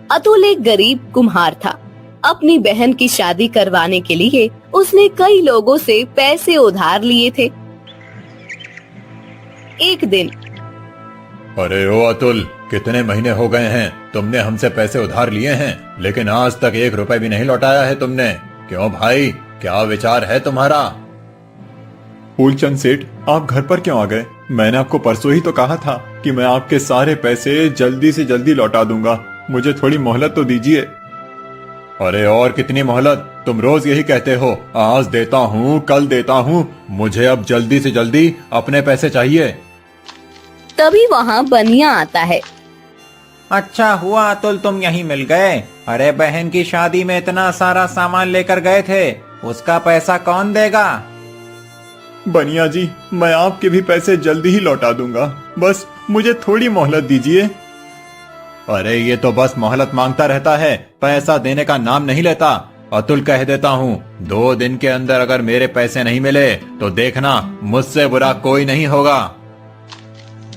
अतुल एक गरीब कुम्हार था। अपनी बहन की शादी करवाने के लिए उसने कई लोगों से पैसे उधार लिए थे। एक दिन, अरे ओ अतुल, कितने महीने हो गए हैं तुमने हमसे पैसे उधार लिए हैं, लेकिन आज तक 1 रुपए भी नहीं लौटाया है तुमने। क्यों भाई, क्या विचार है तुम्हारा? फूलचंद सेठ, आप घर पर क्यों आ गए? मैंने आपको परसों ही तो कहा था कि मैं आपके सारे पैसे जल्दी से जल्दी लौटा दूंगा। मुझे थोड़ी मोहलत तो दीजिए। अरे और कितनी मोहलत? तुम रोज यही कहते हो, आज देता हूँ कल देता हूँ। मुझे अब जल्दी से जल्दी अपने पैसे चाहिए। तभी वहाँ बनिया आता है। अच्छा हुआ अतुल, तुम यहीं मिल गए। अरे बहन की शादी में इतना सारा सामान लेकर गए थे, उसका पैसा कौन देगा? बनिया जी, मैं आपके भी पैसे जल्दी ही लौटा दूंगा, बस मुझे थोड़ी मोहलत दीजिए। अरे ये तो बस मोहलत मांगता रहता है, पैसा देने का नाम नहीं लेता। अतुल, कह देता हूँ, 2 दिन के अंदर अगर मेरे पैसे नहीं मिले तो देखना मुझसे बुरा कोई नहीं होगा।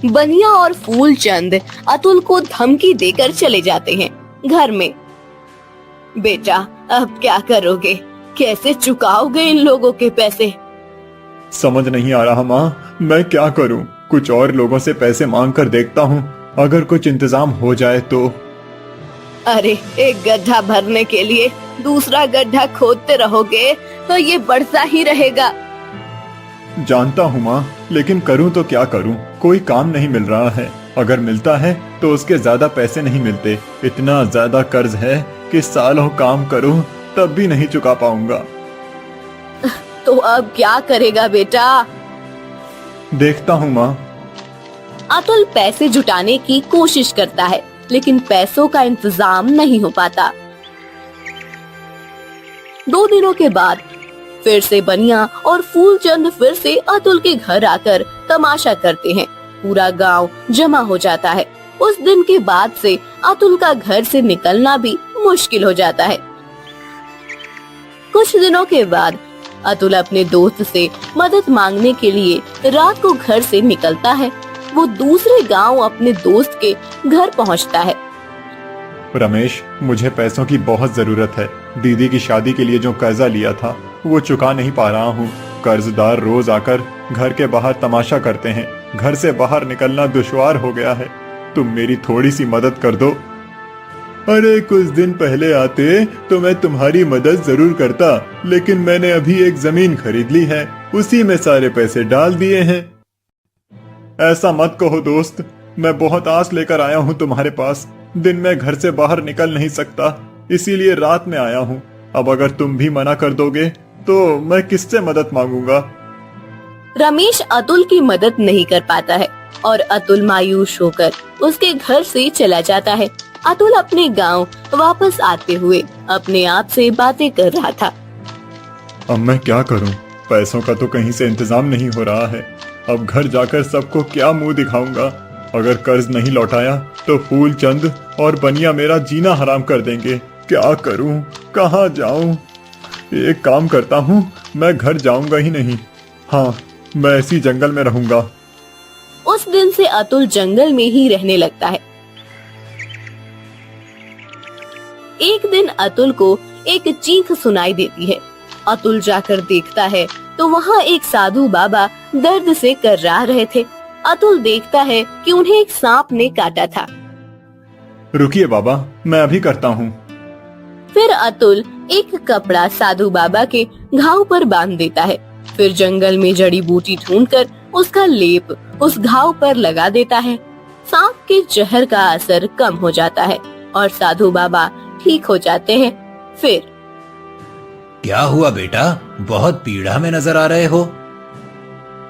बनिया और फूलचंद अतुल को धमकी देकर चले जाते हैं। घर में, बेटा अब क्या करोगे? कैसे चुकाओगे इन लोगों के पैसे? समझ नहीं आ रहा माँ, मैं क्या करूँ? कुछ और लोगों से पैसे मांग कर देखता हूँ, अगर कुछ इंतजाम हो जाए तो। अरे एक गड्ढा भरने के लिए दूसरा गड्ढा खोदते रहोगे तो ये बढ़ता ही रहेगा। जानता हूँ माँ, लेकिन करूँ तो क्या करूँ? कोई काम नहीं मिल रहा है। अगर मिलता है तो उसके ज्यादा पैसे नहीं मिलते। इतना ज्यादा कर्ज है कि सालों काम करूँ तब भी नहीं चुका पाऊंगा। तो अब क्या करेगा बेटा? देखता हूँ माँ। अतुल पैसे जुटाने की कोशिश करता है, लेकिन पैसों का इंतजाम नहीं हो पाता। 2 दिनों के बाद फिर से बनिया और फूलचंद फिर से अतुल के घर आकर तमाशा करते हैं। पूरा गांव जमा हो जाता है। उस दिन के बाद से अतुल का घर से निकलना भी मुश्किल हो जाता है। कुछ दिनों के बाद अतुल अपने दोस्त से मदद मांगने के लिए रात को घर से निकलता है। वो दूसरे गांव अपने दोस्त के घर पहुंचता है। रमेश, मुझे पैसों की बहुत जरूरत है। दीदी की शादी के लिए जो कर्जा लिया था वो चुका नहीं पा रहा हूँ। कर्जदार रोज आकर घर के बाहर तमाशा करते हैं। घर से बाहर निकलना दुश्वार हो गया है। तुम मेरी थोड़ी सी मदद कर दो। अरे कुछ दिन पहले आते तो मैं तुम्हारी मदद जरूर करता, लेकिन मैंने अभी एक जमीन खरीद ली है, उसी में सारे पैसे डाल दिए हैं। ऐसा मत कहो दोस्त, मैं बहुत आस लेकर आया हूँ तुम्हारे पास। दिन में घर से बाहर निकल नहीं सकता, इसीलिए रात में आया हूँ। अब अगर तुम भी मना कर दोगे तो मैं किससे मदद मांगूंगा? रमेश अतुल की मदद नहीं कर पाता है और अतुल मायूस होकर उसके घर से चला जाता है। अतुल अपने गांव वापस आते हुए अपने आप से बातें कर रहा था। अब मैं क्या करूं? पैसों का तो कहीं से इंतजाम नहीं हो रहा है। अब घर जाकर सबको क्या मुंह दिखाऊंगा? अगर कर्ज नहीं लौटाया तो फूलचंद और बनिया मेरा जीना हराम कर देंगे। क्या करूं? कहां जाऊं? एक काम करता हूं, मैं घर जाऊंगा ही नहीं। हाँ, मैं इसी जंगल में रहूंगा। उस दिन से अतुल जंगल में ही रहने लगता है। एक दिन अतुल को एक चीख सुनाई देती है। अतुल जाकर देखता है तो वहाँ एक साधु बाबा दर्द से कर्रा रहे थे। अतुल देखता है कि उन्हें एक सांप ने काटा था। रुकिए बाबा, मैं अभी करता हूँ। फिर अतुल एक कपड़ा साधु बाबा के घाव पर बांध देता है। फिर जंगल में जड़ी बूटी ढूंढकर उसका लेप उस घाव पर लगा देता है। सांप के जहर का असर कम हो जाता है और साधु बाबा ठीक हो जाते हैं। फिर क्या हुआ बेटा, बहुत पीड़ा में नजर आ रहे हो?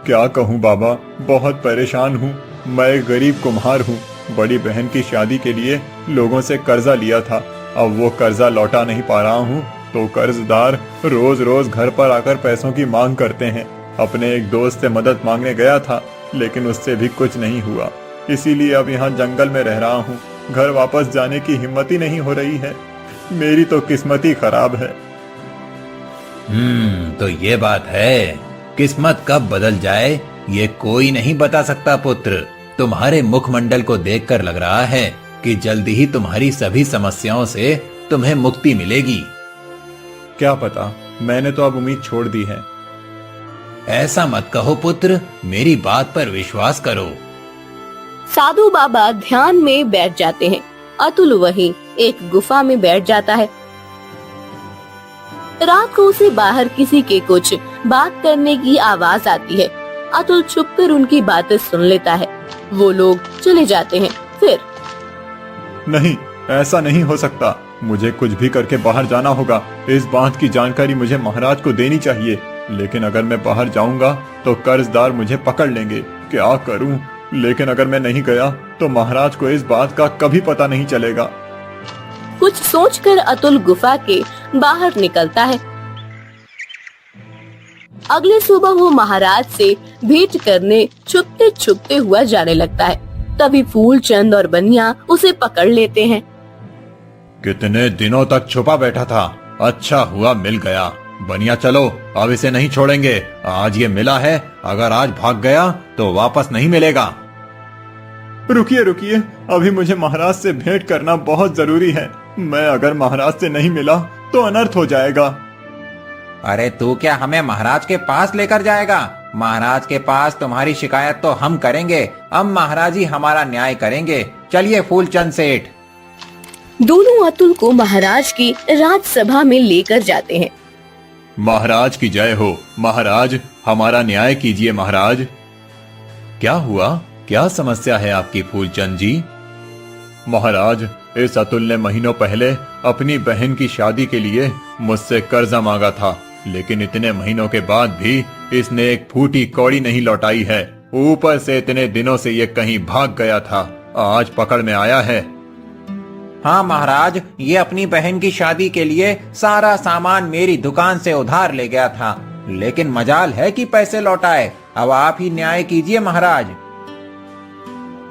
क्या कहूँ बाबा, बहुत परेशान हूँ। मैं एक गरीब कुम्हार हूँ। बड़ी बहन की शादी के लिए लोगों से कर्जा लिया था। अब वो कर्जा लौटा नहीं पा रहा हूँ तो कर्जदार रोज रोज घर पर आकर पैसों की मांग करते हैं। अपने एक दोस्त से मदद मांगने गया था, लेकिन उससे भी कुछ नहीं हुआ। इसीलिए अब यहाँ जंगल में रह रहा हूँ। घर वापस जाने की हिम्मत ही नहीं हो रही है। मेरी तो किस्मत ही खराब है। तो ये बात है। किस्मत कब बदल जाए ये कोई नहीं बता सकता पुत्र। तुम्हारे मुखमंडल को देखकर लग रहा है कि जल्दी ही तुम्हारी सभी समस्याओं से तुम्हें मुक्ति मिलेगी। क्या पता, मैंने तो अब उम्मीद छोड़ दी है। ऐसा मत कहो पुत्र, मेरी बात पर विश्वास करो। साधु बाबा ध्यान में बैठ जाते हैं। अतुल वहीं एक गुफा में बैठ जाता है। रात को उसे बाहर किसी के कुछ बात करने की आवाज आती है। अतुल छुपकर उनकी बातें सुन लेता है। वो लोग चले जाते हैं। फिर नहीं, ऐसा नहीं हो सकता। मुझे कुछ भी करके बाहर जाना होगा। इस बात की जानकारी मुझे महाराज को देनी चाहिए। लेकिन अगर मैं बाहर जाऊंगा तो कर्जदार मुझे पकड़ लेंगे। क्या करूं? लेकिन अगर मैं नहीं गया तो महाराज को इस बात का कभी पता नहीं चलेगा। कुछ सोचकर अतुल गुफा के बाहर निकलता है। अगले सुबह वो महाराज से भेंट करने छुपते छुपते हुआ जाने लगता है। तभी फूलचंद और बनिया उसे पकड़ लेते हैं। कितने दिनों तक छुपा बैठा था, अच्छा हुआ मिल गया। बनिया चलो, अब इसे नहीं छोड़ेंगे। आज ये मिला है, अगर आज भाग गया तो वापस नहीं मिलेगा। रुकिए रुकिए, अभी मुझे महाराज से भेंट करना बहुत जरूरी है। मैं अगर महाराज से नहीं मिला तो अनर्थ हो जाएगा। अरे तू क्या हमें महाराज के पास लेकर जाएगा? महाराज के पास तुम्हारी शिकायत तो हम करेंगे। अब महाराज ही हमारा न्याय करेंगे। चलिए फूलचंद सेठ। दोनों अतुल को महाराज की राजसभा में लेकर जाते हैं। महाराज की जय हो। महाराज, हमारा न्याय कीजिए महाराज। क्या हुआ? क्या समस्या है आपकी फूलचंद जी? महाराज, इस अतुल ने महीनों पहले अपनी बहन की शादी के लिए मुझसे कर्जा मांगा था, लेकिन इतने महीनों के बाद भी इसने एक फूटी कौड़ी नहीं लौटाई है। ऊपर से इतने दिनों से ये कहीं भाग गया था, आज पकड़ में आया है। हाँ महाराज, ये अपनी बहन की शादी के लिए सारा सामान मेरी दुकान से उधार ले गया था, लेकिन मजाल है कि पैसे लौटाए। अब आप ही न्याय कीजिए महाराज।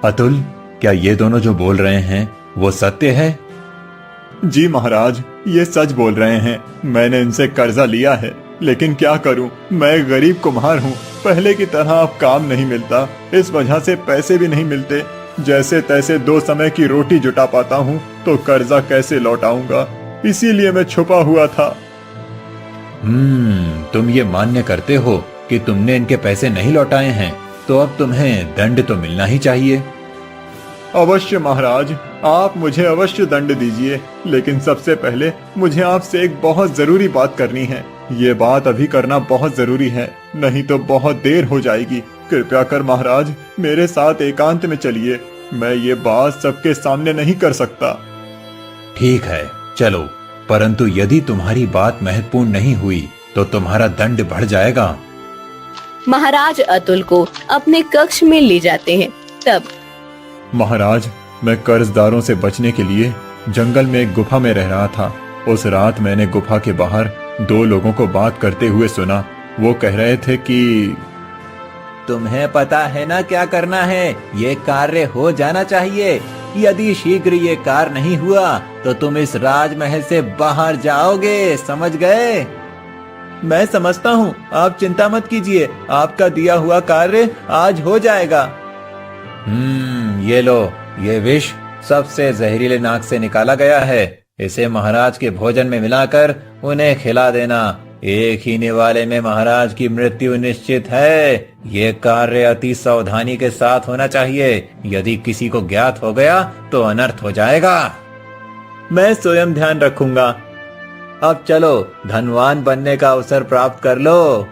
अतुल, क्या ये दोनों जो बोल रहे हैं वो सत्य है? जी महाराज, ये सच बोल रहे हैं। मैंने इनसे कर्जा लिया है, लेकिन क्या करूं, मैं गरीब कुम्हार हूं। पहले की तरह अब काम नहीं मिलता, इस वजह से पैसे भी नहीं मिलते। जैसे तैसे 2 समय की रोटी जुटा पाता हूं, तो कर्जा कैसे लौटाऊंगा? इसीलिए मैं छुपा हुआ था। तुम ये मान्य करते हो कि तुमने इनके पैसे नहीं लौटाए हैं, तो अब तुम्हें दंड तो मिलना ही चाहिए। अवश्य महाराज, आप मुझे अवश्य दंड दीजिए, लेकिन सबसे पहले मुझे आपसे एक बहुत जरूरी बात करनी है। ये बात अभी करना बहुत जरूरी है, नहीं तो बहुत देर हो जाएगी। कृपया कर महाराज, मेरे साथ एकांत में चलिए। मैं ये बात सबके सामने नहीं कर सकता। ठीक है, चलो, परंतु यदि तुम्हारी बात महत्वपूर्ण नहीं हुई तो तुम्हारा दंड बढ़ जाएगा। महाराज अतुल को अपने कक्ष में ले जाते हैं। तब महाराज, मैं कर्जदारों से बचने के लिए जंगल में एक गुफा में रह रहा था। उस रात मैंने गुफा के बाहर 2 लोगों को बात करते हुए सुना। वो कह रहे थे कि तुम्हें पता है ना क्या करना है? ये कार्य हो जाना चाहिए। यदि शीघ्र ये कार्य नहीं हुआ तो तुम इस राजमहल से बाहर जाओगे, समझ गए? मैं समझता हूँ, आप चिंता मत कीजिए, आपका दिया हुआ कार्य आज हो जाएगा। ये लो, ये विष सबसे जहरीले नाग से निकाला गया है। इसे महाराज के भोजन में मिलाकर उन्हें खिला देना। एक ही निवाले में महाराज की मृत्यु निश्चित है। ये कार्य अति सावधानी के साथ होना चाहिए। यदि किसी को ज्ञात हो गया तो अनर्थ हो जाएगा। मैं स्वयं ध्यान रखूंगा। अब चलो, धनवान बनने का अवसर प्राप्त कर लो।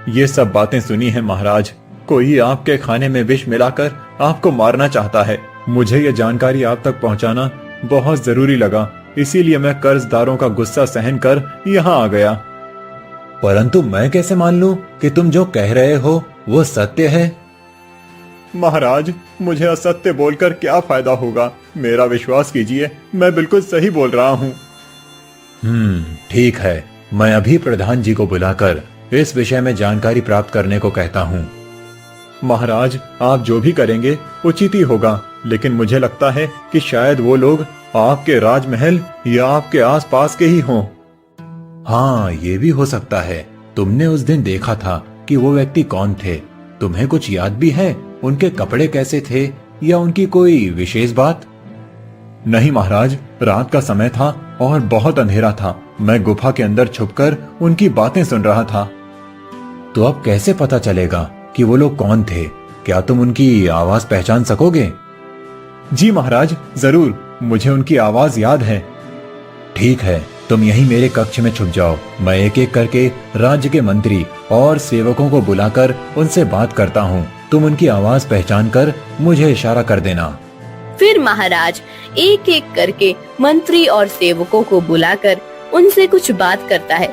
ये सब बातें सुनी है महाराज। कोई आपके खाने में विष मिलाकर आपको मारना चाहता है। मुझे ये जानकारी आप तक पहुंचाना बहुत जरूरी लगा, इसीलिए मैं कर्जदारों का गुस्सा सहन कर यहाँ आ गया। परंतु मैं कैसे मान लूं कि तुम जो कह रहे हो वो सत्य है? महाराज, मुझे असत्य बोलकर क्या फायदा होगा? मेरा विश्वास कीजिए, मैं बिल्कुल सही बोल रहा हूँ। ठीक है, मैं अभी प्रधान जी को बुलाकर इस विषय में जानकारी प्राप्त करने को कहता हूँ। महाराज, आप जो भी करेंगे उचित ही होगा, लेकिन मुझे लगता है कि शायद वो लोग आपके राजमहल या आपके आसपास के ही हों। हाँ, ये भी हो सकता है। तुमने उस दिन देखा था कि वो व्यक्ति कौन थे? तुम्हें कुछ याद भी है? उनके कपड़े कैसे थे या उनकी कोई विशेष बात? नहीं महाराज, रात का समय था और बहुत अंधेरा था। मैं गुफा के अंदर छुपकर उनकी बातें सुन रहा था। तो अब कैसे पता चलेगा कि वो लोग कौन थे? क्या तुम उनकी आवाज पहचान सकोगे? जी महाराज, जरूर, मुझे उनकी आवाज याद है। ठीक है, तुम यहीं मेरे कक्ष में छुप जाओ। मैं एक एक करके राज्य के मंत्री और सेवकों को बुलाकर उनसे बात करता हूँ। तुम उनकी आवाज पहचान कर मुझे इशारा कर देना। फिर महाराज एक एक करके मंत्री और सेवकों को बुलाकर उनसे कुछ बात करता है।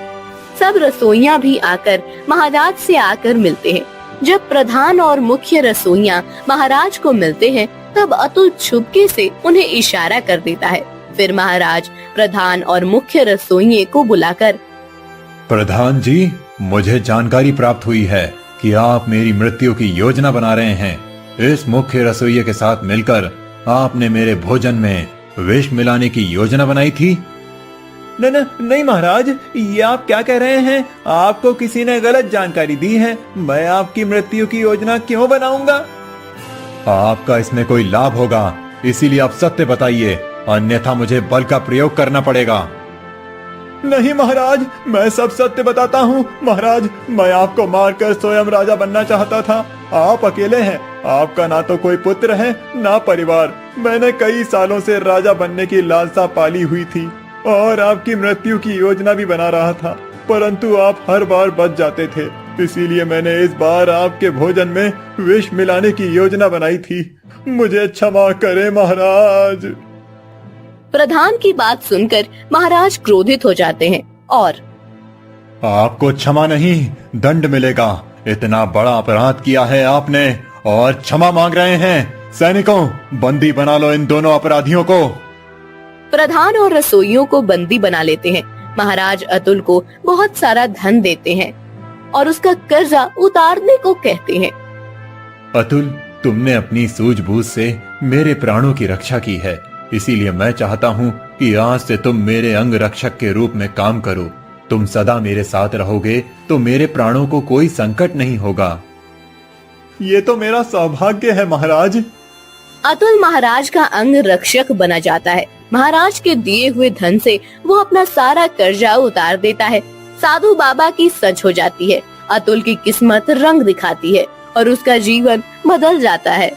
सब रसोइयां भी आकर महाराज से आकर मिलते हैं। जब प्रधान और मुख्य रसोइयां महाराज को मिलते हैं, तब अतुल छुपके से उन्हें इशारा कर देता है। फिर महाराज प्रधान और मुख्य रसोइये को बुलाकर, प्रधान जी, मुझे जानकारी प्राप्त हुई है कि आप मेरी मृत्यु की योजना बना रहे हैं। इस मुख्य रसोइये के साथ मिलकर आपने मेरे भोजन में विष मिलाने की योजना बनाई थी। नहीं महाराज, ये आप क्या कह रहे हैं? आपको किसी ने गलत जानकारी दी है। मैं आपकी मृत्यु की योजना क्यों बनाऊंगा? आपका इसमें कोई लाभ होगा, इसीलिए आप सत्य बताइए, अन्यथा मुझे बल का प्रयोग करना पड़ेगा। नहीं महाराज, मैं सब सत्य बताता हूँ। महाराज, मैं आपको मारकर स्वयं राजा बनना चाहता था। आप अकेले हैं, आपका ना तो कोई पुत्र है ना परिवार। मैंने कई सालों से राजा बनने की लालसा पाली हुई थी और आपकी मृत्यु की योजना भी बना रहा था, परंतु आप हर बार बच जाते थे। इसीलिए मैंने इस बार आपके भोजन में विष मिलाने की योजना बनाई थी। मुझे क्षमा करें महाराज। प्रधान की बात सुनकर महाराज क्रोधित हो जाते हैं और आपको क्षमा नहीं, दंड मिलेगा। इतना बड़ा अपराध किया है आपने और क्षमा मांग रहे हैं। सैनिकों, बंदी बना लो इन दोनों अपराधियों को। प्रधान और रसोइयों को बंदी बना लेते हैं। महाराज अतुल को बहुत सारा धन देते हैं और उसका कर्जा उतारने को कहते हैं। अतुल, तुमने अपनी सूझबूझ से मेरे प्राणों की रक्षा की है, इसीलिए मैं चाहता हूँ कि आज से तुम मेरे अंग रक्षक के रूप में काम करो। तुम सदा मेरे साथ रहोगे तो मेरे प्राणों को कोई संकट नहीं होगा। ये तो मेरा सौभाग्य है महाराज। अतुल महाराज का अंग रक्षक बना जाता है। महाराज के दिए हुए धन से वो अपना सारा कर्जा उतार देता है। साधु बाबा की सच हो जाती है। अतुल की किस्मत रंग दिखाती है और उसका जीवन बदल जाता है।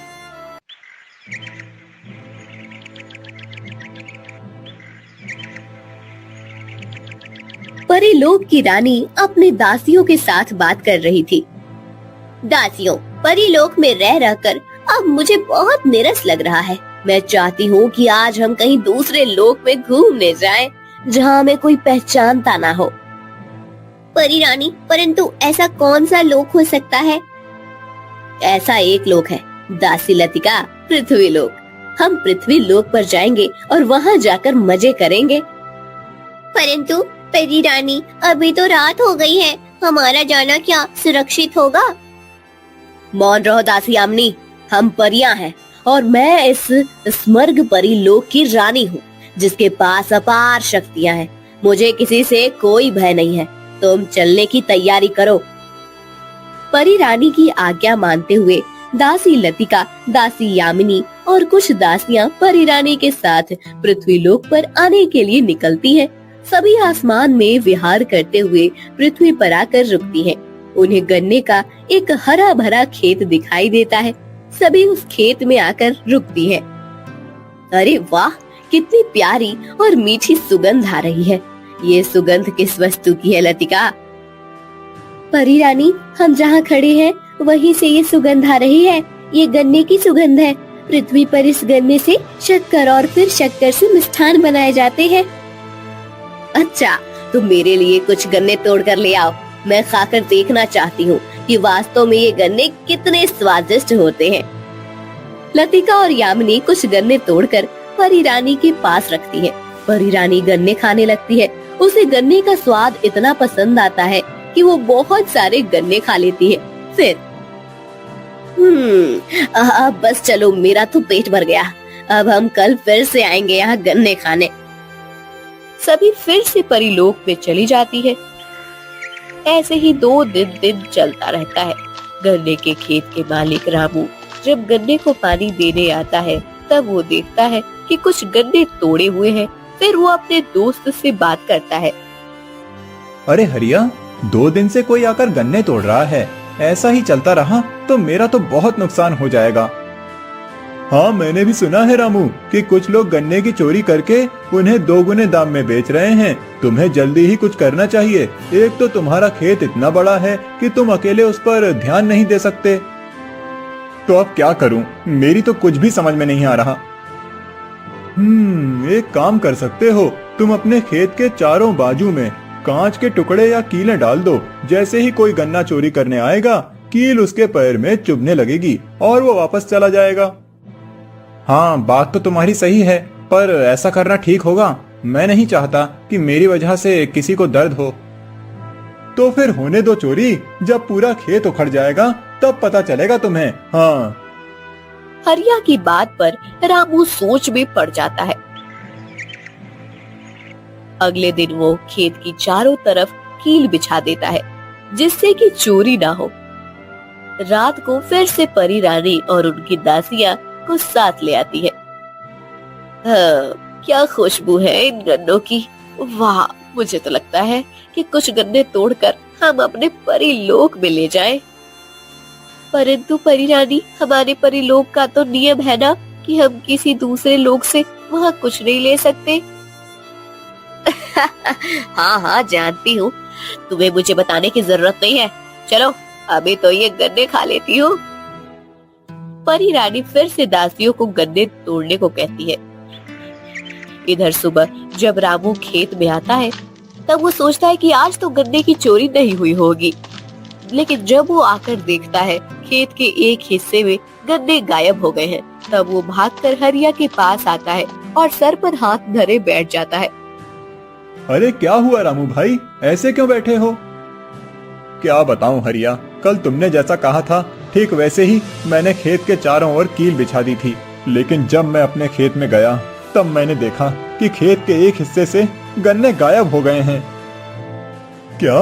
परीलोक की रानी अपने दासियों के साथ बात कर रही थी। दासियों, परीलोक में रह रहकर अब मुझे बहुत नीरस लग रहा है। मैं चाहती हूँ कि आज हम कहीं दूसरे लोक में घूमने जाएं, जहाँ हमें कोई पहचानता ना हो। परी रानी, परंतु ऐसा कौन सा लोक हो सकता है? ऐसा एक लोक है दासी लतिका, पृथ्वी लोक। हम पृथ्वी लोक पर जाएंगे और वहाँ जाकर मजे करेंगे। परंतु परी रानी, अभी तो रात हो गई है, हमारा जाना क्या सुरक्षित होगा? मौन रहो दासी यामिनी, हम परियां हैं और मैं इस स्वर्ग परी लोक की रानी हूँ, जिसके पास अपार शक्तियाँ हैं। मुझे किसी से कोई भय नहीं है। तुम चलने की तैयारी करो। परी रानी की आज्ञा मानते हुए दासी लतिका, दासी यामिनी और कुछ दासियां परी रानी के साथ पृथ्वी लोक पर आने के लिए निकलती हैं। सभी आसमान में विहार करते हुए पृथ्वी पर आकर रुकती हैं। उन्हें गन्ने का एक हरा भरा खेत दिखाई देता है। सभी उस खेत में आकर रुकती हैं। अरे वाह, कितनी प्यारी और मीठी सुगंध आ रही है। ये सुगंध किस वस्तु की है लतिका? परी रानी, हम जहाँ खड़े हैं वहीं से ये सुगंध आ रही है। ये गन्ने की सुगंध है। पृथ्वी पर इस गन्ने से शक्कर और फिर शक्कर से मिष्ठान बनाए जाते हैं। अच्छा, तुम मेरे लिए कुछ गन्ने तोड़ कर ले आओ। मैं खाकर देखना चाहती हूँ कि वास्तव में ये गन्ने कितने स्वादिष्ट होते हैं। लतिका और यामिनी कुछ गन्ने तोड़कर परी रानी के पास रखती है। परी रानी गन्ने खाने लगती है। उसे गन्ने का स्वाद इतना पसंद आता है कि वो बहुत सारे गन्ने खा लेती है। फिर अब बस चलो, मेरा तो पेट भर गया। अब हम कल फिर से आएंगे यहाँ गन्ने खाने। सभी फिर से परीलोक में चली जाती है। ऐसे ही 2 दिन चलता रहता है। गन्ने के खेत के मालिक रामू जब गन्ने को पानी देने आता है, तब वो देखता है कि कुछ गन्ने तोड़े हुए हैं। फिर वो अपने दोस्त से बात करता है। अरे हरिया, 2 दिन से कोई आकर गन्ने तोड़ रहा है। ऐसा ही चलता रहा तो मेरा तो बहुत नुकसान हो जाएगा। हाँ, मैंने भी सुना है रामू कि कुछ लोग गन्ने की चोरी करके उन्हें 2 गुने दाम में बेच रहे हैं। तुम्हें जल्दी ही कुछ करना चाहिए। एक तो तुम्हारा खेत इतना बड़ा है कि तुम अकेले उस पर ध्यान नहीं दे सकते। तो अब क्या करूं? मेरी तो कुछ भी समझ में नहीं आ रहा। एक काम कर सकते हो, तुम अपने खेत के चारों बाजू में कांच के टुकड़े या कीलें डाल दो। जैसे ही कोई गन्ना चोरी करने आएगा, कील उसके पैर में चुभने लगेगी और वो वापस चला जाएगा। हाँ, बात तो तुम्हारी सही है, पर ऐसा करना ठीक होगा? मैं नहीं चाहता कि मेरी वजह से किसी को दर्द हो। तो फिर होने दो चोरी, जब पूरा खेत उखड़ जाएगा तब पता चलेगा तुम्हें। हाँ। हरिया की बात पर रामू सोच में पड़ जाता है। अगले दिन वो खेत की चारों तरफ कील बिछा देता है, जिससे कि चोरी ना हो। रात को फिर से परी रानी और उनकी दासियां को साथ ले आती है। क्या खुशबू है इन गन्नों की। वाह, मुझे तो लगता है कि कुछ गन्ने तोड़कर हम अपने परी लोक में ले जाएं। परंतु परी रानी, हमारे परी लोक का तो नियम है ना कि हम किसी दूसरे लोक से वहाँ कुछ नहीं ले सकते। हाँ हाँ, जानती हूँ, तुम्हें मुझे बताने की जरूरत नहीं है। चलो, अभी तो ये गन्ने खा लेती हूँ। परी रानी फिर से दासियों को गन्ने तोड़ने को कहती है। इधर सुबह जब रामू खेत में आता है, तब वो सोचता है कि आज तो गन्ने की चोरी नहीं हुई होगी। लेकिन जब वो आकर देखता है खेत के एक हिस्से में गन्ने गायब हो गए हैं, तब वो भागकर हरिया के पास आता है और सर पर हाथ धरे बैठ जाता है। अरे क्या हुआ रामू भाई, ऐसे क्यों बैठे हो? क्या बताऊं हरिया, कल तुमने जैसा कहा था ठीक वैसे ही मैंने खेत के चारों ओर कील बिछा दी थी। लेकिन जब मैं अपने खेत में गया तब मैंने देखा कि खेत के एक हिस्से से गन्ने गायब हो गए हैं। क्या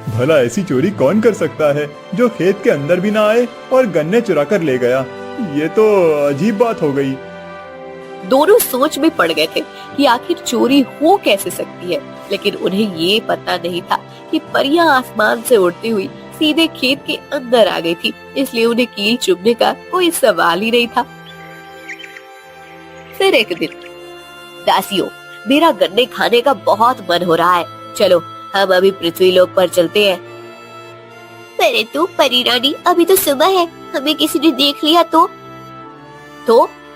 भला ऐसी चोरी कौन कर सकता है जो खेत के अंदर भी ना आए और गन्ने चुरा कर ले गया? ये तो अजीब बात हो गई। दोनों सोच में पड़ गए थे कि आखिर चोरी हो कैसे सकती है, लेकिन उन्हें ये पता नहीं था कि परियां आसमान से उड़ती हुई सीधे खेत के अंदर आ गई थी, इसलिए उन्हें कील चुभने का कोई सवाल ही नहीं था। फिर एक दिन, दासियों, मेरा गन्ने खाने का बहुत मन हो रहा है, चलो हम अभी पृथ्वी लोक पर चलते हैं। अरे तू परी रानी, अभी तो सुबह है, हमें किसी ने देख लिया तो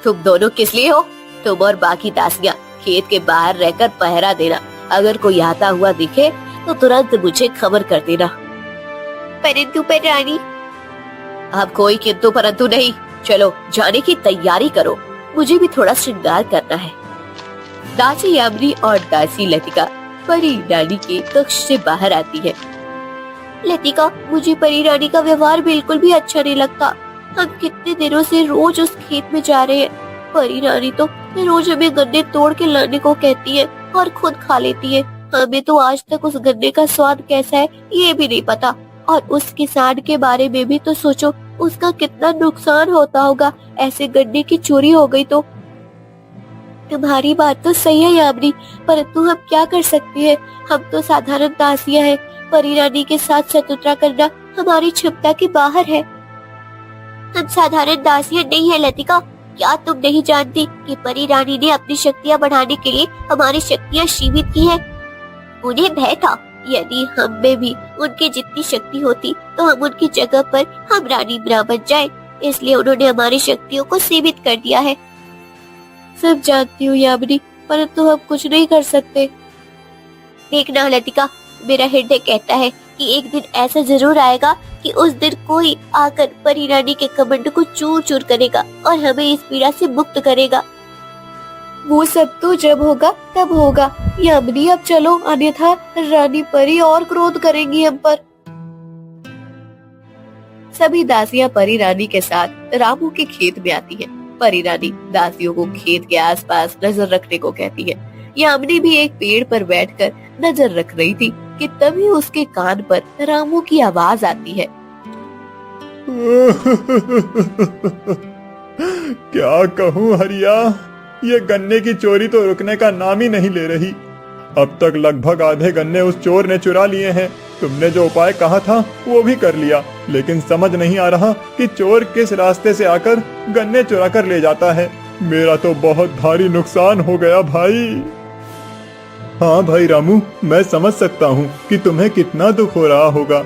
तुम दोनों किस लिए हो? तुम और बाकी दासियां खेत के बाहर रहकर पहरा देना। अगर कोई आता हुआ दिखे तो तुरंत मुझे खबर कर देना। परंतु परी रानी, अब कोई किंतु परंतु नहीं, चलो जाने की तैयारी करो, मुझे भी थोड़ा श्रृंगार करना है। दासी यामिनी और दासी लतिका परी रानी के कक्ष से बाहर आती है। लतिका, मुझे परी रानी का व्यवहार बिल्कुल भी अच्छा नहीं लगता। हम कितने दिनों से रोज उस खेत में जा रहे हैं। परी रानी तो रोज हमें गन्ने तोड़ के लाने को कहती है और खुद खा लेती है। हमें तो आज तक उस गन्ने का स्वाद कैसा है ये भी नहीं पता, और उस किसान के बारे में भी तो सोचो, उसका कितना नुकसान होता होगा ऐसे गन्ने की चोरी हो गई तो। तुम्हारी बात तो सही है यामिनी, परंतु हम क्या कर सकते हैं? हम तो साधारण दासियां हैं। परी रानी के साथ शत्रुता करना हमारी क्षमता के बाहर है। हम साधारण दासियां नहीं है लतिका। क्या तुम नहीं जानती कि परी रानी ने अपनी शक्तियां बढ़ाने के लिए हमारी शक्तियां सीमित की है? उन्हें भय था यदि हम में भी उनके जितनी शक्ति होती तो हम उनकी जगह पर हम रानी बन जाए, इसलिए उन्होंने हमारी शक्तियों को सीमित कर दिया है। सब जानती हूँ यामिनी, परंतु हम कुछ नहीं कर सकते। देखना लतिका, मेरा हृदय कहता है कि एक दिन ऐसा जरूर आएगा कि उस दिन कोई आकर परी रानी के कमंड को चूर चूर करेगा और हमें इस पीड़ा से मुक्त करेगा। वो सब तो जब होगा तब होगा यामिनी, अब चलो, अन्यथा रानी परी और क्रोध करेंगी हम पर। सभी दासियां परी रानी के साथ रामू के खेत में आती हैं। परी रानी दासियों को खेत के आसपास नजर रखने को कहती है। यामिनी भी एक पेड़ पर बैठकर नजर रख रही थी कि तभी उसके कान पर रामू की आवाज आती है। क्या कहूँ हरिया, ये गन्ने की चोरी तो रुकने का नाम ही नहीं ले रही। अब तक लगभग आधे गन्ने उस चोर ने चुरा लिए हैं। तुमने जो उपाय कहा था वो भी कर लिया, लेकिन समझ नहीं आ रहा कि चोर किस रास्ते से आकर गन्ने चुरा कर ले जाता है। मेरा तो बहुत भारी नुकसान हो गया भाई। हाँ भाई रामू, मैं समझ सकता हूँ कि तुम्हें कितना दुख हो रहा होगा।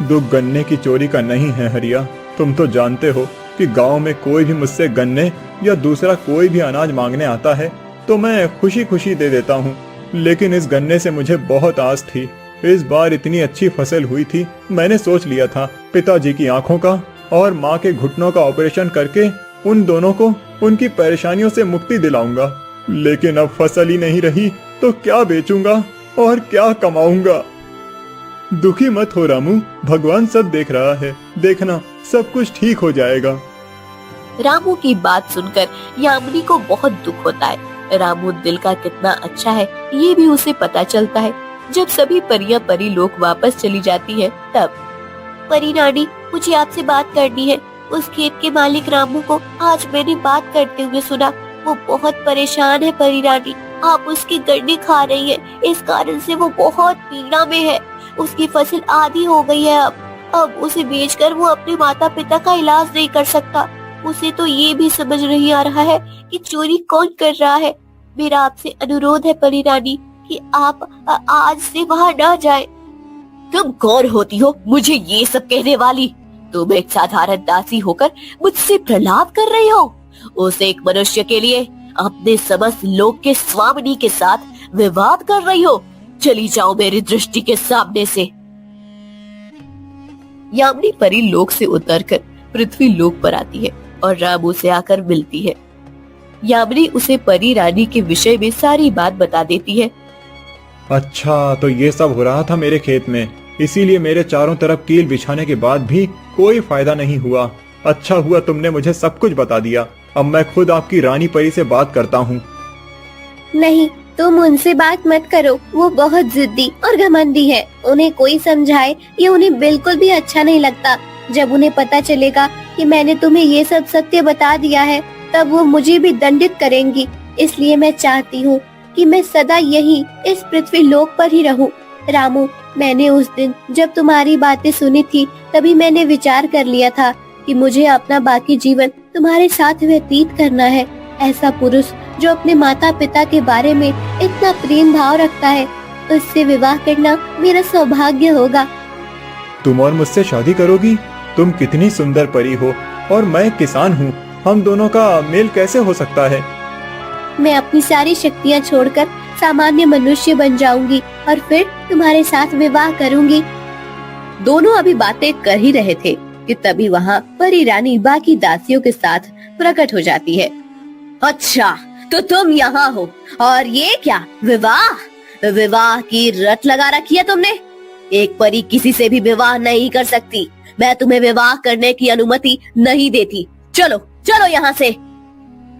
दुख गन्ने की चोरी का नहीं है हरिया। तुम तो जानते हो कि गांव में कोई भी मुझसे गन्ने या दूसरा कोई भी अनाज मांगने आता है तो मैं खुशी खुशी दे देता हूँ। लेकिन इस गन्ने से मुझे बहुत आस थी। इस बार इतनी अच्छी फसल हुई थी, मैंने सोच लिया था पिताजी की आंखों का और माँ के घुटनों का ऑपरेशन करके उन दोनों को उनकी परेशानियों से मुक्ति दिलाऊंगा। लेकिन अब फसल ही नहीं रही तो क्या बेचूंगा और क्या कमाऊंगा। दुखी मत हो रामू, भगवान सब देख रहा है। देखना सब कुछ ठीक हो जाएगा। रामू की बात सुनकर यामिनी को बहुत दुख होता है। रामू दिल का कितना अच्छा है ये भी उसे पता चलता है। जब सभी परियां परी लोग वापस चली जाती है तब परी रानी, मुझे आपसे बात करनी है। उस खेत के मालिक रामू को आज मैंने बात करते हुए सुना। वो बहुत परेशान है परी रानी। आप उसकी गन्ने खा रही है, इस कारण से वो बहुत पीड़ा में है। उसकी फसल आधी हो गई है। अब उसे बेचकर वो अपने माता पिता का इलाज नहीं कर सकता। उसे तो ये भी समझ नहीं आ रहा है कि चोरी कौन कर रहा है। मेरा आपसे अनुरोध है परी रानी कि आप आज से वहाँ न जाएं। तुम कौन होती हो मुझे ये सब कहने वाली? तुम एक साधारण दासी होकर मुझसे प्रलाप कर रही हो। उस एक मनुष्य के लिए अपने समस्त लोक के स्वामिनी के साथ विवाद कर रही हो। चली जाओ मेरी दृष्टि के सामने से। यामिनी परी लोक से उतरकर पृथ्वी लोक पर आती है और रामू से आकर मिलती है। यामिनी उसे परी रानी के विषय में सारी बात बता देती है। अच्छा, तो ये सब हो रहा था मेरे खेत में, इसीलिए मेरे चारों तरफ कील बिछाने के बाद भी कोई फायदा नहीं हुआ। अच्छा हुआ तुमने मुझे सब कुछ बता दिया। अब मैं खुद आपकी रानी परी से बात करता हूँ। नहीं, तुम उनसे बात मत करो। वो बहुत जिद्दी और घमंडी है। उन्हें कोई समझाए ये उन्हें बिल्कुल भी अच्छा नहीं लगता। जब उन्हें पता चलेगा कि मैंने तुम्हें ये सब सत्य बता दिया है तब वो मुझे भी दंडित करेंगी। इसलिए मैं चाहती हूँ कि मैं सदा यही इस पृथ्वी लोक पर ही रहूं। रामू, मैंने उस दिन जब तुम्हारी बातें सुनी थी तभी मैंने विचार कर लिया था कि मुझे अपना बाकी जीवन तुम्हारे साथ व्यतीत करना है। ऐसा पुरुष जो अपने माता पिता के बारे में इतना प्रेम भाव रखता है, उससे विवाह करना मेरा सौभाग्य होगा। तुम और मुझसे शादी करोगी? तुम कितनी सुंदर परी हो और मैं किसान हूँ। हम दोनों का मेल कैसे हो सकता है? मैं अपनी सारी शक्तियाँ छोड़कर सामान्य मनुष्य बन जाऊंगी और फिर तुम्हारे साथ विवाह करूंगी। दोनों अभी बातें कर ही रहे थे कि तभी वहाँ परी रानी बाकी दासियों के साथ प्रकट हो जाती है। अच्छा, तो तुम यहाँ हो और ये क्या विवाह की रट लगा रखी है तुमने? एक परी किसी से भी विवाह नहीं कर सकती। मैं तुम्हें विवाह करने की अनुमति नहीं देती। चलो चलो यहाँ से।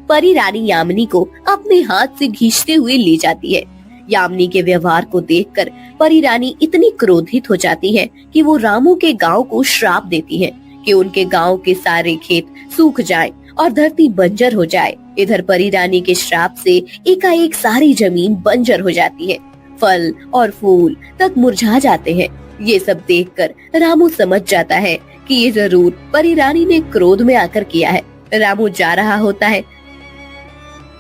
परी रानी यामिनी को अपने हाथ से खींचते हुए ले जाती है। यामिनी के व्यवहार को देखकर परी रानी इतनी क्रोधित हो जाती है कि वो रामू के गांव को श्राप देती है कि उनके गांव के सारे खेत सूख जाएं और धरती बंजर हो जाए। इधर परी रानी के श्राप से एकाएक सारी जमीन बंजर हो जाती है। फल और फूल तक मुरझा जाते हैं। ये सब देखकर रामू समझ जाता है कि ये जरूर परी रानी ने क्रोध में आकर किया है। रामू जा रहा होता है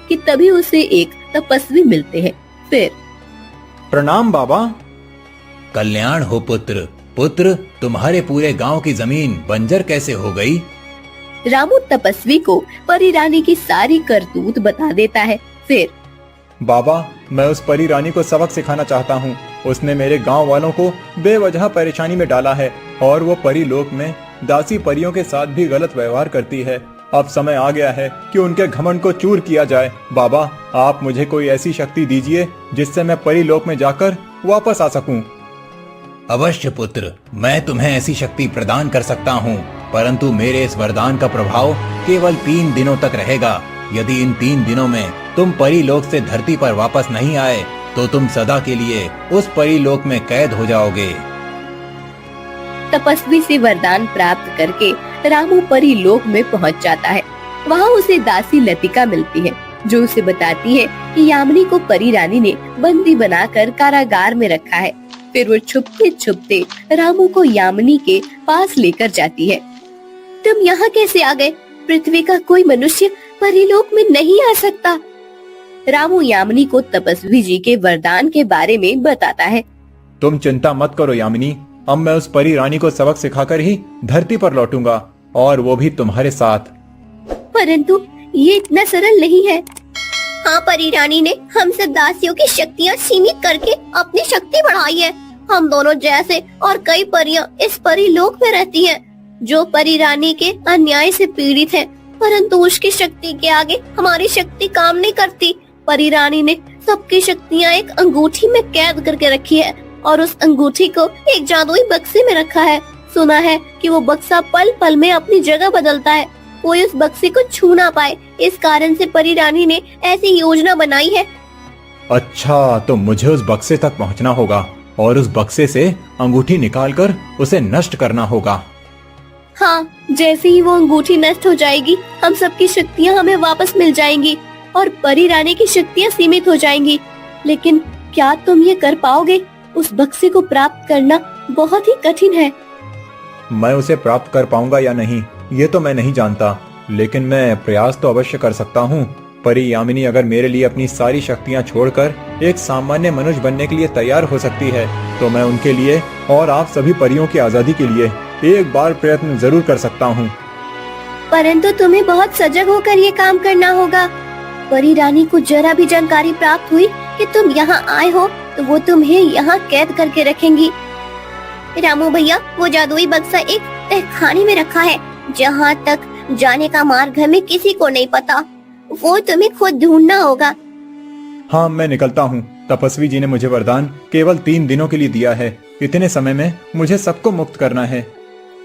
कि तभी उसे एक तपस्वी मिलते हैं। फिर प्रणाम बाबा। कल्याण हो पुत्र। पुत्र, तुम्हारे पूरे गांव की जमीन बंजर कैसे हो गई? रामू तपस्वी को परी रानी की सारी करतूत बता देता है। फिर बाबा, मैं उस परी रानी को सबक सिखाना चाहता हूँ। उसने मेरे गांव वालों को बेवजह परेशानी में डाला है और वो परी लोक में दासी परियों के साथ भी गलत व्यवहार करती है। अब समय आ गया है कि उनके घमंड को चूर किया जाए। बाबा, आप मुझे कोई ऐसी शक्ति दीजिए जिससे मैं परी लोक में जाकर वापस आ सकूं। अवश्य पुत्र, मैं तुम्हें ऐसी शक्ति प्रदान कर सकता हूँ, परंतु मेरे इस वरदान का प्रभाव केवल 3 दिनों तक रहेगा। यदि इन 3 दिनों में तुम परी लोक से धरती पर वापस नहीं आए तो तुम सदा के लिए उस परी लोक में कैद हो जाओगे। तपस्वी से वरदान प्राप्त करके रामू परी लोक में पहुंच जाता है। वहाँ उसे दासी लतिका मिलती है, जो उसे बताती है कि यामिनी को परी रानी ने बंदी बनाकर कारागार में रखा है। फिर वो छुपते छुपते रामू को यामिनी के पास लेकर जाती है। तुम यहाँ कैसे आ गए? पृथ्वी का कोई मनुष्य परीलोक में नहीं आ सकता। रामू यामिनी को तपस्वी जी के वरदान के बारे में बताता है। तुम चिंता मत करो यामिनी, अब मैं उस परी रानी को सबक सिखाकर ही धरती पर लौटूंगा, और वो भी तुम्हारे साथ। परंतु ये इतना सरल नहीं है। हाँ, परी रानी ने हम सब दासियों की शक्तियाँ सीमित करके अपनी शक्ति बढ़ाई है। हम दोनों जैसे और कई परियां इस परी लोक में रहती हैं, जो परी रानी के अन्याय से पीड़ित हैं, परंतु उसकी शक्ति के आगे हमारी शक्ति काम नहीं करती। परी रानी ने सबकी शक्तियाँ एक अंगूठी में कैद करके रखी है और उस अंगूठी को एक जादुई बक्से में रखा है। सुना है कि वो बक्सा पल पल में अपनी जगह बदलता है, कोई उस बक्से को छू ना पाए। इस कारण से परी रानी ने ऐसी योजना बनाई है। अच्छा, तो मुझे उस बक्से तक पहुंचना होगा और उस बक्से से अंगूठी निकालकर उसे नष्ट करना होगा। हाँ, जैसे ही वो अंगूठी नष्ट हो जाएगी, हम सबकी शक्तियाँ हमें वापस मिल जाएंगी और परी रानी की शक्तियाँ सीमित हो जाएंगी। लेकिन क्या तुम ये कर पाओगे? उस बक्से को प्राप्त करना बहुत ही कठिन है। मैं उसे प्राप्त कर पाऊंगा या नहीं, ये तो मैं नहीं जानता, लेकिन मैं प्रयास तो अवश्य कर सकता हूँ। परी यामिनी अगर मेरे लिए अपनी सारी शक्तियाँ छोड़कर एक सामान्य मनुष्य बनने के लिए तैयार हो सकती है, तो मैं उनके लिए और आप सभी परियों की आजादी के लिए एक बार प्रयत्न जरूर कर सकता हूँ। परंतु तुम्हें बहुत सजग होकर ये काम करना होगा। परी रानी को जरा भी जानकारी प्राप्त हुई कि तुम यहाँ आए हो, तो वो तुम्हें यहाँ कैद करके रखेंगी। रामू भैया, वो जादुई बक्सा एक तहखाने में रखा है, जहाँ तक जाने का मार्ग हमें किसी को नहीं पता। वो तुम्हें खुद ढूंढना होगा। हाँ, मैं निकलता हूँ। तपस्वी जी ने मुझे वरदान केवल 3 दिनों के लिए दिया है। इतने समय में मुझे सबको मुक्त करना है।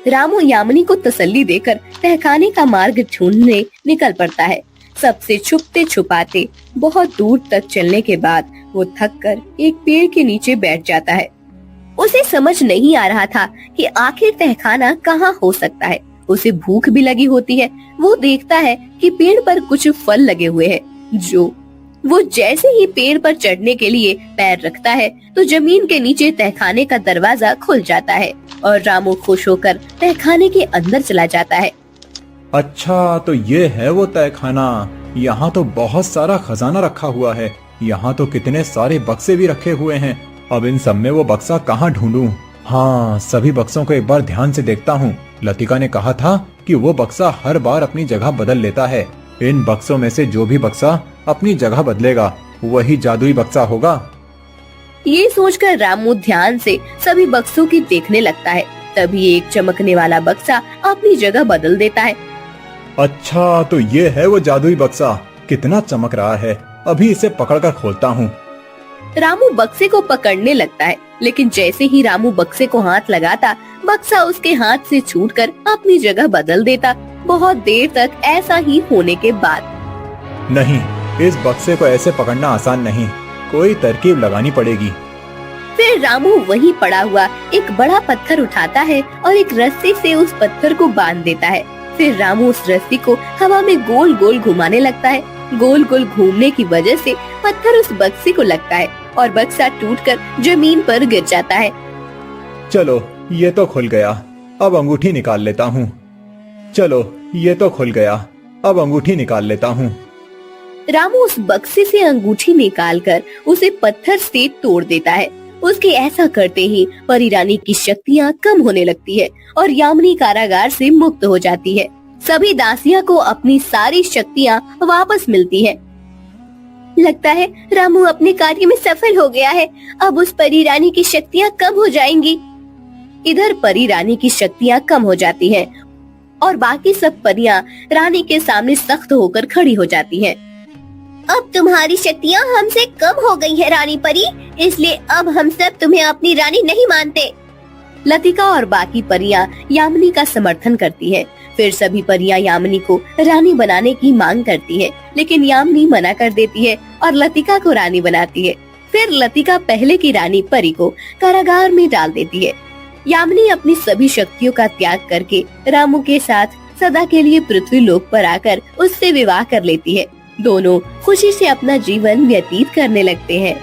रामू यामिनी को तसल्ली देकर तहखाने का मार्ग ढूंढने निकल पड़ता है। सबसे छुपते छुपाते बहुत दूर तक चलने के बाद वो थककर एक पेड़ के नीचे बैठ जाता है। उसे समझ नहीं आ रहा था कि आखिर तहखाना कहाँ हो सकता है। उसे भूख भी लगी होती है। वो देखता है कि पेड़ पर कुछ फल लगे हुए हैं। वो जैसे ही पेड़ पर चढ़ने के लिए पैर रखता है, तो जमीन के नीचे तहखाने का दरवाजा खुल जाता है और रामू खुश होकर तहखाने के अंदर चला जाता है। अच्छा, तो ये है वो तहखाना। यहाँ तो बहुत सारा खजाना रखा हुआ है। यहाँ तो कितने सारे बक्से भी रखे हुए हैं। अब इन सब में वो बक्सा कहाँ ढूंढूं? हाँ, सभी बक्सों को एक बार ध्यान से देखता हूँ। लतिका ने कहा था कि वो बक्सा हर बार अपनी जगह बदल लेता है। इन बक्सों में से जो भी बक्सा अपनी जगह बदलेगा, वही जादुई बक्सा होगा। ये सोचकर रामू ध्यान से सभी बक्सों की देखने लगता है। तभी एक चमकने वाला बक्सा अपनी जगह बदल देता है। अच्छा, तो ये है वो जादुई बक्सा। कितना चमक रहा है। अभी इसे पकड़कर खोलता हूँ। रामू बक्से को पकड़ने लगता है, लेकिन जैसे ही रामू बक्से को हाथ लगाता, बक्सा उसके हाथ से छूटकर अपनी जगह बदल देता। बहुत देर तक ऐसा ही होने के बाद नहीं, इस बक्से को ऐसे पकड़ना आसान नहीं, कोई तरकीब लगानी पड़ेगी। फिर रामू वहीं पड़ा हुआ एक बड़ा पत्थर उठाता है और एक रस्सी से उस पत्थर को बांध देता है। फिर रामू उस रस्सी को हवा में गोल गोल घुमाने लगता है। गोल गोल घूमने की वजह से पत्थर उस बक्से को लगता है और बक्सा टूटकर जमीन पर गिर जाता है। चलो, ये तो खुल गया। अब अंगूठी निकाल लेता हूँ। चलो, ये तो खुल गया। अब अंगूठी निकाल लेता हूँ। रामू उस बक्से से अंगूठी निकालकर उसे पत्थर से तोड़ देता है। उसके ऐसा करते ही परी रानी की शक्तियाँ कम होने लगती है और यामिनी कारागार से मुक्त हो जाती है। सभी दासियों को अपनी सारी शक्तियाँ वापस मिलती है। लगता है रामू अपने कार्य में सफल हो गया है। अब उस परी रानी की शक्तियाँ कम हो जाएंगी। इधर परी रानी की शक्तियाँ कम हो जाती हैं और बाकी सब परियां रानी के सामने सख्त होकर खड़ी हो जाती हैं। अब तुम्हारी शक्तियाँ हमसे कम हो गई है रानी परी, इसलिए अब हम सब तुम्हें अपनी रानी नहीं मानते। लतिका और बाकी परियां यामिनी का समर्थन करती हैं। फिर सभी परियां यामिनी को रानी बनाने की मांग करती है, लेकिन यामिनी मना कर देती है और लतिका को रानी बनाती है। फिर लतिका पहले की रानी परी को कारागार में डाल देती है। यामिनी अपनी सभी शक्तियों का त्याग करके रामू के साथ सदा के लिए पृथ्वी लोक पर आकर उससे विवाह कर लेती है। दोनों खुशी से अपना जीवन व्यतीत करने लगते हैं।